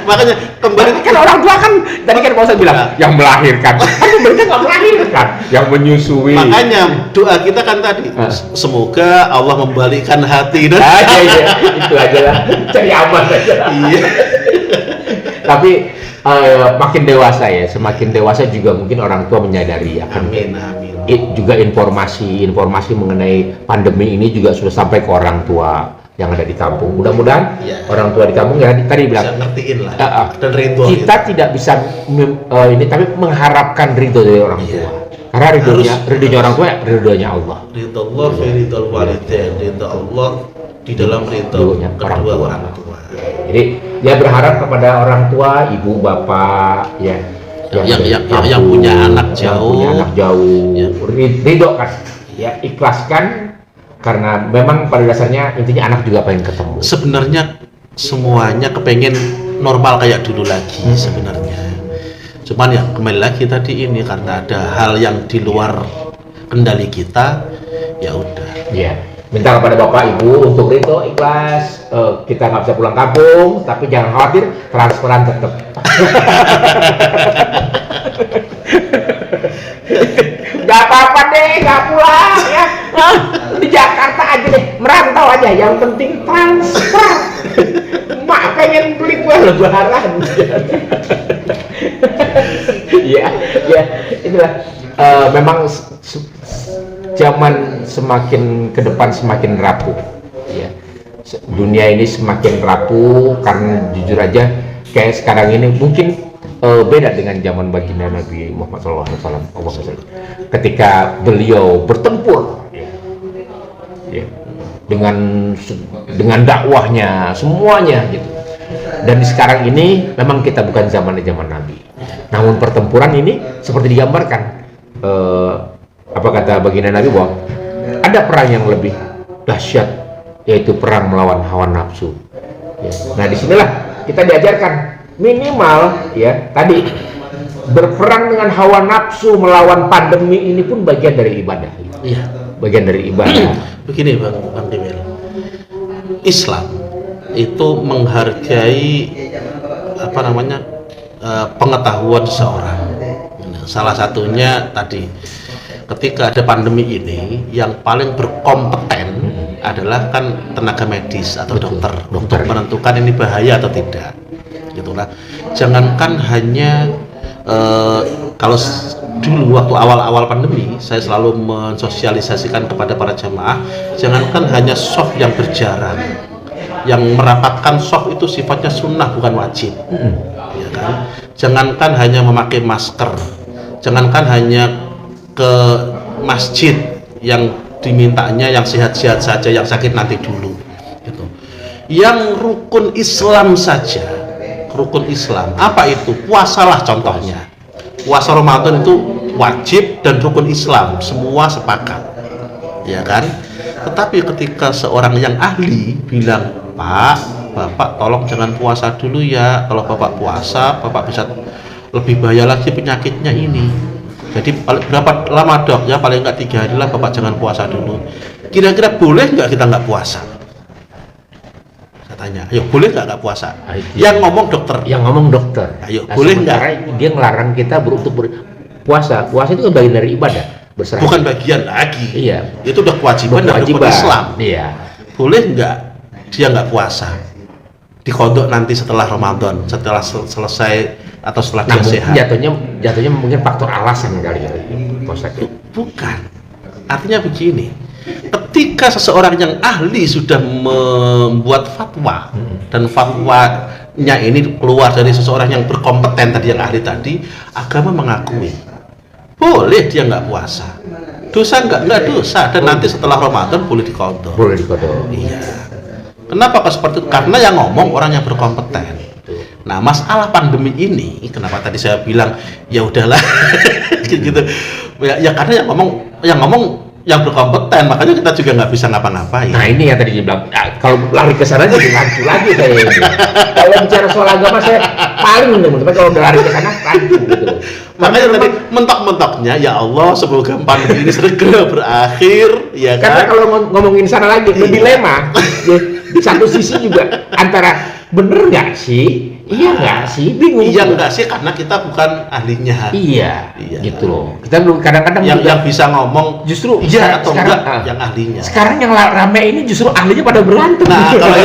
Speaker 2: Makanya kembali
Speaker 1: Kan orang tua kan tadi kan Pak Ustadz bilang yang melahirkan. Kan pemerintah nggak melahirkan, yang menyusui.
Speaker 2: Makanya doa kita kan tadi, semoga Allah membalikkan hati dan
Speaker 1: Iya, itu aja lah. Cari aman aja.
Speaker 2: iya.
Speaker 1: Tapi makin dewasa ya, semakin dewasa juga mungkin orang tua menyadari akan
Speaker 2: Amin.
Speaker 1: juga informasi mengenai pandemi ini juga sudah sampai ke orang tua yang ada di kampung. Mudah-mudahan orang tua di kampung ya tadi bilang
Speaker 2: Bisa ngertiin lah dan ridho.
Speaker 1: kita tidak bisa ini tapi mengharapkan ridho dari orang tua. Karena ridhonya orang tua ridhonya Allah.
Speaker 2: Ridho Allah fi ridhol walidain, ridho Allah di dalam ridho kedua orang tua.
Speaker 1: Jadi dia berharap kepada orang tua, ibu, bapak, ya,
Speaker 2: yang punya anak jauh,
Speaker 1: ya. Ridho kan, ya ikhlaskan, karena memang pada dasarnya intinya anak juga pengen ketemu.
Speaker 2: Sebenarnya semuanya kepengen normal kayak dulu lagi sebenarnya. Cuman ya kembali lagi tadi ini karena ada hal yang di luar kendali kita, ya udah.
Speaker 1: Ya. Minta kepada bapak ibu untuk ridho, ikhlas. Kita nggak bisa pulang kampung, tapi jangan khawatir, transferan tetap. Gak apa-apa deh, gak pulang ya. Di Jakarta aja deh, merantau aja. Yang penting transfer. Mak pengen beli kue lebaran. Ya, ya, itulah. Memang zaman semakin ke depan semakin rapuh. Ya. Dunia ini semakin rapuh karena jujur aja kayak sekarang ini mungkin beda dengan zaman baginda Nabi Muhammad SAW. Ketika beliau bertempur, ya, dengan dakwahnya semuanya gitu. Dan sekarang ini memang kita bukan zaman Nabi. Namun pertempuran ini seperti digambarkan. Apa kata baginda Nabi bahwa ada perang yang lebih dahsyat, yaitu perang melawan hawa nafsu. Ya. Nah disinilah kita diajarkan minimal ya tadi berperang dengan hawa nafsu melawan pandemi ini pun bagian dari ibadah.
Speaker 2: Iya.
Speaker 1: Bagian dari ibadah.
Speaker 2: Begini Bang Demir, Islam itu menghargai pengetahuan seseorang. Salah satunya tadi ketika ada pandemi ini yang paling berkompeten adalah kan tenaga medis atau dokter untuk menentukan ini bahaya atau tidak. Gitulah. Jangankan hanya kalau dulu waktu awal-awal pandemi saya selalu mensosialisasikan kepada para jamaah, jangankan hanya soft yang berjarak, yang merapatkan soft itu sifatnya sunnah bukan wajib, ya kan? Jangankan hanya memakai masker, jangankan hanya ke masjid yang dimintanya yang sehat-sehat saja, yang sakit nanti dulu, gitu. Yang rukun Islam saja, rukun Islam apa itu? Puasalah contohnya. Puasa Ramadan itu wajib dan rukun Islam, semua sepakat, ya kan? Tetapi ketika seorang yang ahli bilang, Pak, Bapak tolong jangan puasa dulu ya, kalau Bapak puasa, Bapak bisa lebih bahaya lagi penyakitnya ini. Jadi berapa lama dok? Ya paling nggak 3 hari lah, Bapak jangan puasa dulu. Kira-kira boleh nggak kita nggak puasa? Tanya, ayo boleh nggak puasa? Yang ngomong dokter.
Speaker 1: Yang ngomong dokter.
Speaker 2: Ayo boleh nggak?
Speaker 1: Dia ngelarang kita untuk berpuasa. Puasa itu kan bagian dari ibadah. Berserah.
Speaker 2: Bukan bagian lagi.
Speaker 1: Iya.
Speaker 2: Itu udah kewajiban dari Islam.
Speaker 1: Iya.
Speaker 2: Boleh nggak dia nggak puasa? Dikodok nanti setelah Ramadan, setelah selesai atau setelah dia sehat.
Speaker 1: Jatuhnya mungkin faktor alasan kali ya. Puasa itu.
Speaker 2: Bukan. Artinya begini. Ketika seseorang yang ahli sudah membuat fatwa dan fatwanya ini keluar dari seseorang yang berkompeten tadi, yang ahli tadi, agama mengakui boleh dia nggak puasa, dosa nggak dosa, dan nanti setelah Ramadan boleh dikodok.
Speaker 1: Boleh dikodok.
Speaker 2: Iya. Kenapa kok seperti itu? Karena yang ngomong orang yang berkompeten. Nah, masalah pandemi ini, kenapa tadi saya bilang ya udahlah, gitu. Ya karena yang ngomong yang berkompeten, makanya kita juga nggak bisa ngapa-ngapain.
Speaker 1: Nah ini yang tadi dibilang, kalau lari ke sana jadi rancu lagi saya ini. Kalau bicara soal agama saya paling menurut, tapi kalau udah lari ke sana rancu gitu.
Speaker 2: Makanya tadi mentok-mentoknya ya Allah semoga pandemi ini segera berakhir, ya kan?
Speaker 1: Karena kalau ngomongin sana lagi dilema. Di satu sisi juga antara bener nggak sih? Iya nggak sih? Bingung.
Speaker 2: Iya nggak sih, karena kita bukan ahlinya.
Speaker 1: Iya. Gitu loh. Kita kadang-kadang
Speaker 2: yang bisa ngomong
Speaker 1: justru
Speaker 2: iya atau enggak yang ahlinya.
Speaker 1: Sekarang yang rame ini justru ahlinya pada berantem.
Speaker 2: Nah kalau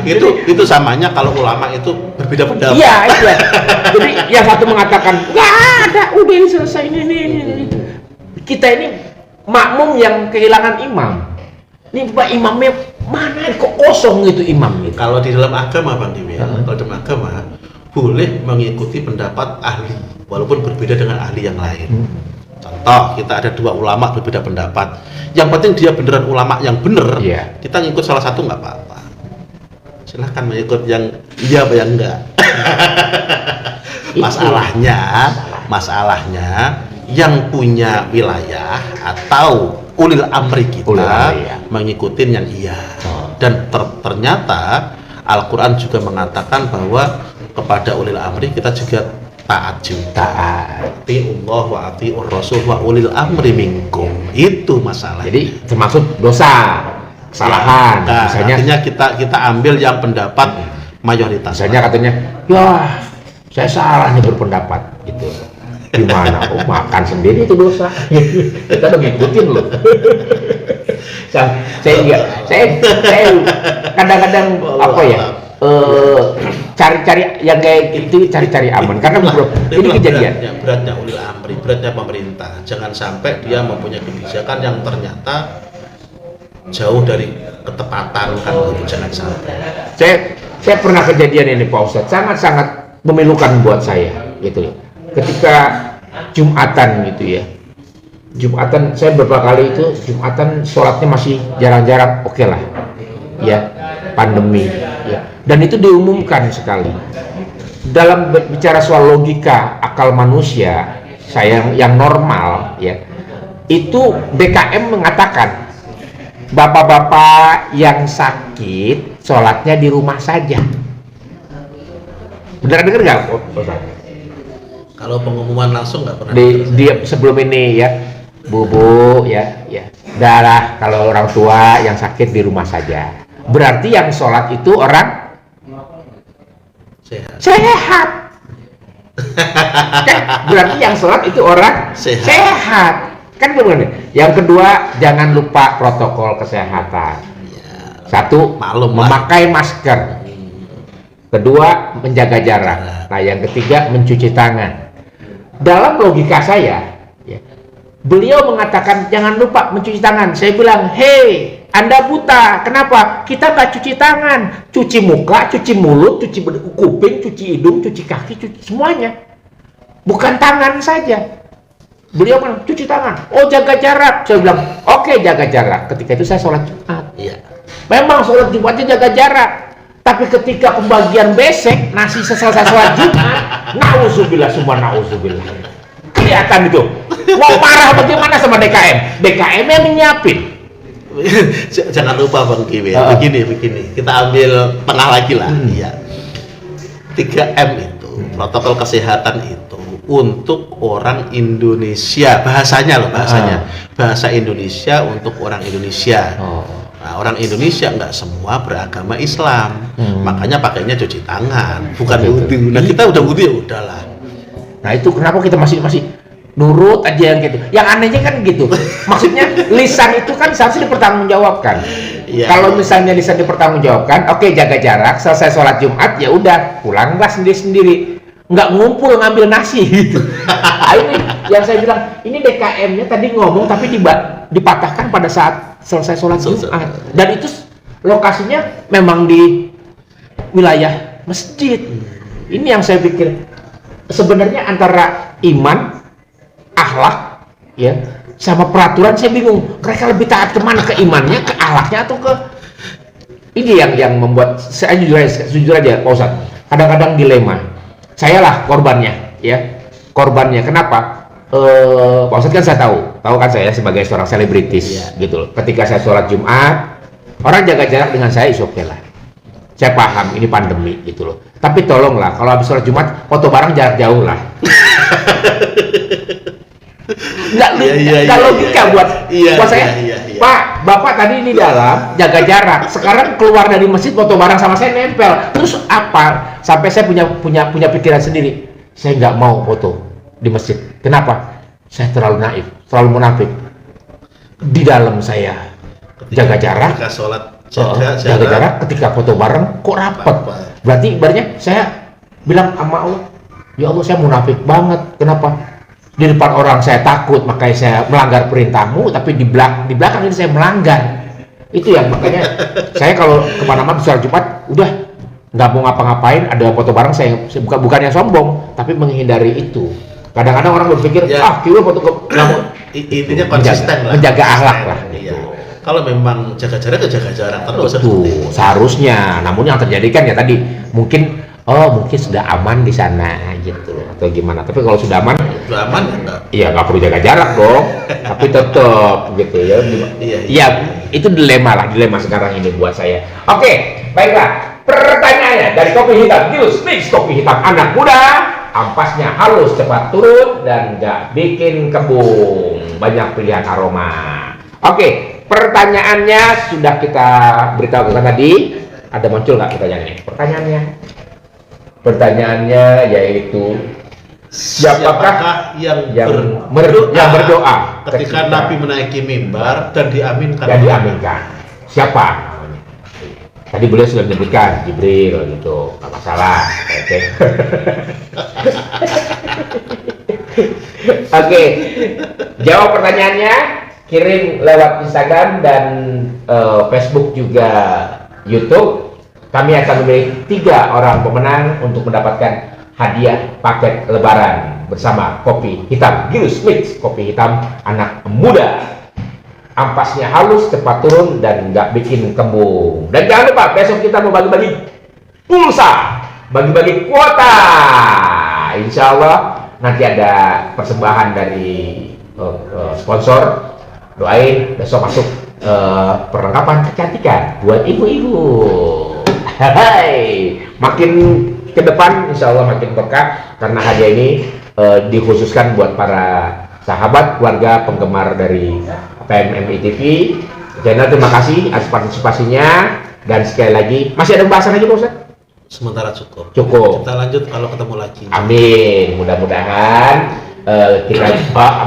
Speaker 2: itu itu samanya kalau ulama itu berbeda pendapat.
Speaker 1: Iya. Jadi yang satu mengatakan nggak ada, udah selesai ini. Kita ini makmum yang kehilangan imam. Ini Pak imamnya mana kok kosong gitu imam gitu.
Speaker 2: Kalau di dalam agama Bang Dewi, kalau dalam agama boleh mengikuti pendapat ahli walaupun berbeda dengan ahli yang lain. Contoh, kita ada 2 ulama berbeda pendapat. Yang penting dia beneran ulama yang bener. Kita ngikut salah satu nggak apa-apa. Silahkan mengikut yang iya apa yang enggak. Masalahnya yang punya wilayah atau ulil amri kita mengikuti yang iya. Dan ternyata Al-Quran juga mengatakan bahwa kepada ulil amri kita juga taat juga. Atiullah wa atiur rasul wa ulil amri minkum. Itu masalah.
Speaker 1: Jadi termasuk dosa, kesalahan.
Speaker 2: Nah, misalnya artinya kita ambil yang pendapat mayoritas.
Speaker 1: Misalnya katanya, ya saya salah nih berpendapat gitu. Gimana? Oh, makan sendiri itu dosa. Kita udah ngikutin loh. Saya kadang-kadang apa ya? Cari-cari yang kayak gitu, cari-cari aman karena bro, ini kejadian.
Speaker 2: Beratnya ulil amri, beratnya pemerintah. Jangan sampai dia mempunyai kebijakan yang ternyata jauh dari ketepatan kan, jangan sampai.
Speaker 1: Saya pernah kejadian ini Pak Ustadz, sangat-sangat memilukan buat saya gitu ya. Ketika Jumatan gitu ya. Jumatan saya beberapa kali itu Jumatan sholatnya masih jarang-jarang, oke lah. Ya, pandemi ya. Dan itu diumumkan sekali. Dalam bicara soal logika akal manusia, saya yang normal ya. Itu BKM mengatakan bapak-bapak yang sakit sholatnya di rumah saja. Benar-benar nggak?
Speaker 2: Kalau pengumuman langsung nggak pernah.
Speaker 1: Dia sebelum ini ya, bu ya, darah kalau orang tua yang sakit di rumah saja. Berarti yang sholat itu orang sehat. Kan berarti yang sholat itu orang sehat. Kan benar. Yang kedua, jangan lupa protokol kesehatan. Satu, memakai masker. Kedua, menjaga jarak. Nah, yang ketiga, mencuci tangan. Dalam logika saya, ya, beliau mengatakan jangan lupa mencuci tangan. Saya bilang, hei, Anda buta. Kenapa? Kita nggak cuci tangan. Cuci muka, cuci mulut, cuci kuping, cuci hidung, cuci kaki, cuci semuanya. Bukan tangan saja. Beliau bilang, cuci tangan. Oh, jaga jarak. Saya bilang, oke, jaga jarak. Ketika itu saya sholat Jumat.
Speaker 2: Iya.
Speaker 1: Memang sholat Jumatnya jaga jarak. Tapi ketika pembagian besek, nasi selesai sholat Jumat, na'udzubillah, semua na'udzubillah. Kelihatan itu. Mau marah bagaimana sama DKM? DKM yang menyiapin.
Speaker 2: Jangan lupa Bang Kiwil, begini. Kita ambil tengah lagi lah. Iya. 3M itu, protokol kesehatan itu untuk orang Indonesia, bahasanya. Bahasa Indonesia untuk orang Indonesia. Nah, orang Indonesia nggak semua beragama Islam, makanya pakainya cuci tangan, bukan wudu. Nah, kita udah wudu ya udahlah.
Speaker 1: Nah, itu kenapa kita masih nurut aja yang gitu. Yang anehnya kan gitu. Maksudnya lisan itu kan seharusnya dipertanggungjawabkan.
Speaker 2: Ya.
Speaker 1: Kalau misalnya lisan dipertanggungjawabkan, oke, jaga jarak, selesai sholat Jumat ya udah, pulanglah sendiri-sendiri. Nggak ngumpul ngambil nasi gitu. Nah, ini yang saya bilang, ini DKM-nya tadi ngomong tapi dipatahkan pada saat selesai sholat Jumat. Dan itu lokasinya memang di wilayah masjid. Ini yang saya pikir sebenarnya antara iman, akhlak, ya, sama peraturan saya bingung. Mereka lebih taat kemana, ke imannya, ke akhlaknya, atau ke ini yang membuat saya jujur aja, Pak Ustadz. Kadang-kadang dilema. Saya lah korbannya, ya, korbannya. Kenapa? Pak Ustadz kan saya tahu kan saya sebagai seorang selebritis, gitu loh. Ketika saya sholat Jumat, orang jaga jarak dengan saya, oke lah. Saya paham ini pandemi, gitu loh. Tapi tolonglah, kalau habis sholat Jumat, foto bareng jarak jauh lah. Nggak logika buat saya. Pak, Bapak tadi ini dalam jaga jarak, sekarang keluar dari masjid foto bareng sama saya nempel. Terus apa? Sampai saya punya pikiran sendiri. Saya nggak mau foto di masjid. Kenapa? Saya terlalu naif, terlalu munafik. Di dalam saya jaga jarak,
Speaker 2: ketika sholat
Speaker 1: jaga jarak, ketika foto bareng kok rapat. Berarti ibaratnya saya bilang sama Allah, ya Allah, saya munafik banget. Kenapa? Di depan orang saya takut, makanya saya melanggar perintahmu, tapi di belakang ini saya melanggar. Itu yang makanya saya kalau kemana-mana sholat Jumat, udah nggak mau ngapa-ngapain, ada foto bareng saya bukannya sombong, tapi menghindari itu. Kadang-kadang orang berpikir, kira foto
Speaker 2: intinya konsisten
Speaker 1: menjaga akhlak lah.
Speaker 2: Iya. Kalau memang jaga jarak terus.
Speaker 1: Seharusnya. Namun yang terjadi kan ya tadi mungkin sudah aman di sana gitu atau gimana. Tapi kalau sudah aman ya nggak perlu jaga jarak dong. Tapi tetap gitu ya. Iya, itu dilema sekarang ini buat saya. Oke, baiklah. Pertanyaannya dari kopi hitam Gilus Mix kopi hitam anak muda, ampasnya halus, cepat turun dan nggak bikin kembung. Banyak pilihan aroma. Oke, pertanyaannya sudah kita beritahu tadi. Ada muncul nggak pertanyaannya? Pertanyaannya yaitu Siapakah
Speaker 2: yang
Speaker 1: berdoa
Speaker 2: ketika Nabi menaiki mimbar dan diaminkan?
Speaker 1: Siapa namanya? Tadi beliau sudah menyebutkan Jibril gitu, nggak masalah. Oke. Oke, jawab pertanyaannya, kirim lewat Instagram dan Facebook juga YouTube. Kami akan memilih 3 orang pemenang untuk mendapatkan hadiah paket lebaran bersama kopi hitam Gilus Mix, kopi hitam anak muda. Ampasnya halus, cepat turun, dan nggak bikin kembung. Dan jangan lupa, besok kita mau bagi-bagi pulsa, bagi-bagi kuota. Insya Allah nanti ada persembahan dari sponsor. Doain besok masuk perlengkapan kecantikan buat ibu-ibu. Hai, makin ke depan insya Allah makin berkah karena hadiah ini dikhususkan buat para sahabat, keluarga, penggemar dari PMMI TV. Channel, terima kasih atas partisipasinya, dan sekali lagi masih ada pembahasan lagi Pak Ustaz?
Speaker 2: Sementara cukup.
Speaker 1: Kita
Speaker 2: lanjut kalau ketemu lagi.
Speaker 1: Amin. Mudah-mudahan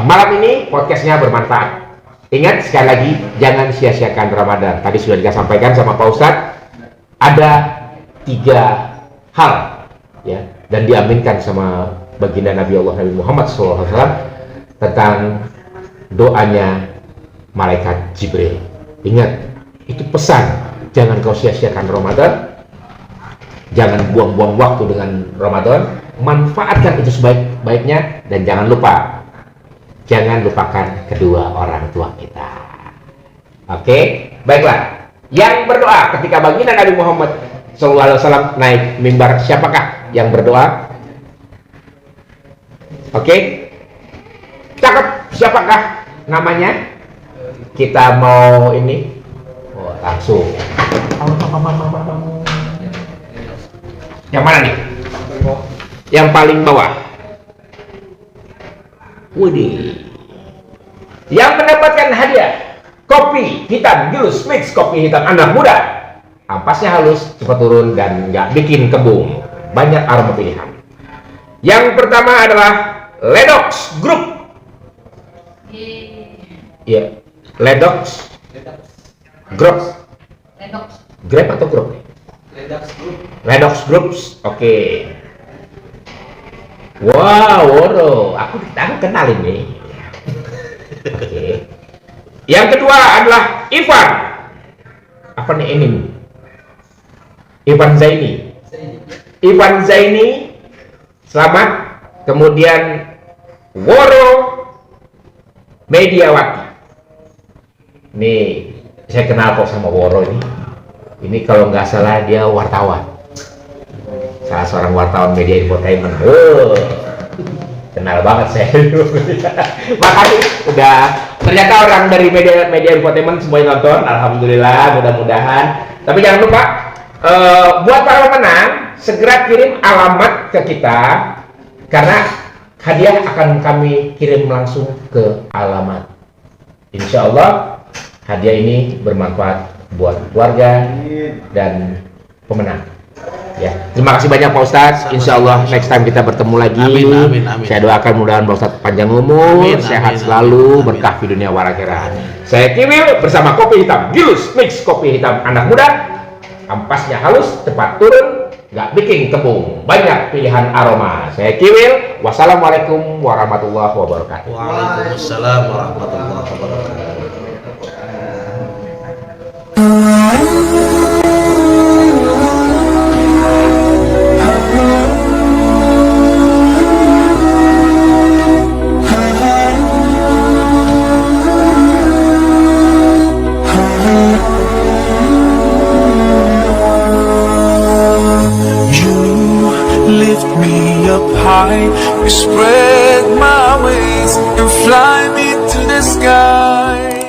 Speaker 1: malam ini podcastnya bermanfaat. Ingat sekali lagi, jangan sia-siakan Ramadan. Tadi sudah disampaikan sama Pak Ustadz, ada 3 hal ya, dan diaminkan sama baginda Nabi Allah Nabi Muhammad SAW tentang doanya malaikat Jibril. Ingat, itu pesan, jangan kau sia-siakan Ramadan, jangan buang-buang waktu dengan Ramadan, manfaatkan itu sebaik-baiknya, dan jangan lupakan kedua orang tua kita. Oke, baiklah. Yang berdoa ketika baginda Nabi Muhammad SAW naik mimbar, siapakah yang berdoa? Oke, cakep. Siapakah namanya? Kita mau ini langsung. Yang mana nih? Yang paling bawah. Widih. Yang mendapatkan hadiah kopi hitam Gilus Mix, kopi hitam anak muda. Ampasnya halus, cepat turun, dan nggak bikin kembung. Banyak aroma pilihan. Yang pertama adalah Ledox Group. Iya, Ledox Group. Grab atau Group? Ledox Groups. Oke. Wow, Woro, aku kenal ini. Oke. Yang kedua adalah Ivan. Apa nih ini? Ivan Zaini. Selamat. Kemudian Woro Mediawati. Nih, saya kenal kok sama Woro ini. Ini kalau nggak salah dia wartawan. Salah seorang wartawan media infotainment. Kenal banget saya. Makasih udah, ternyata orang dari media infotainment semuanya nonton. Alhamdulillah, mudah-mudahan. Tapi jangan lupa buat para pemenang segera kirim alamat ke kita, karena hadiah akan kami kirim langsung ke alamat. Insya Allah hadiah ini bermanfaat buat keluarga dan pemenang. Ya, terima kasih banyak Pak Ustadz. Insya Allah next time kita bertemu lagi.
Speaker 2: Amin.
Speaker 1: Saya doakan mudah-mudahan Pak Ustadz panjang umur, sehat selalu, berkah di dunia wal akhirat. Saya Kiwil bersama kopi hitam Gilus Mix, kopi hitam anak muda. Ampasnya halus, cepat turun, nggak bikin kembung, banyak pilihan aroma. Saya Kiwil. Wassalamualaikum warahmatullahi wabarakatuh.
Speaker 2: Waalaikumsalam warahmatullahi wabarakatuh.
Speaker 3: You spread my wings and fly me to the sky.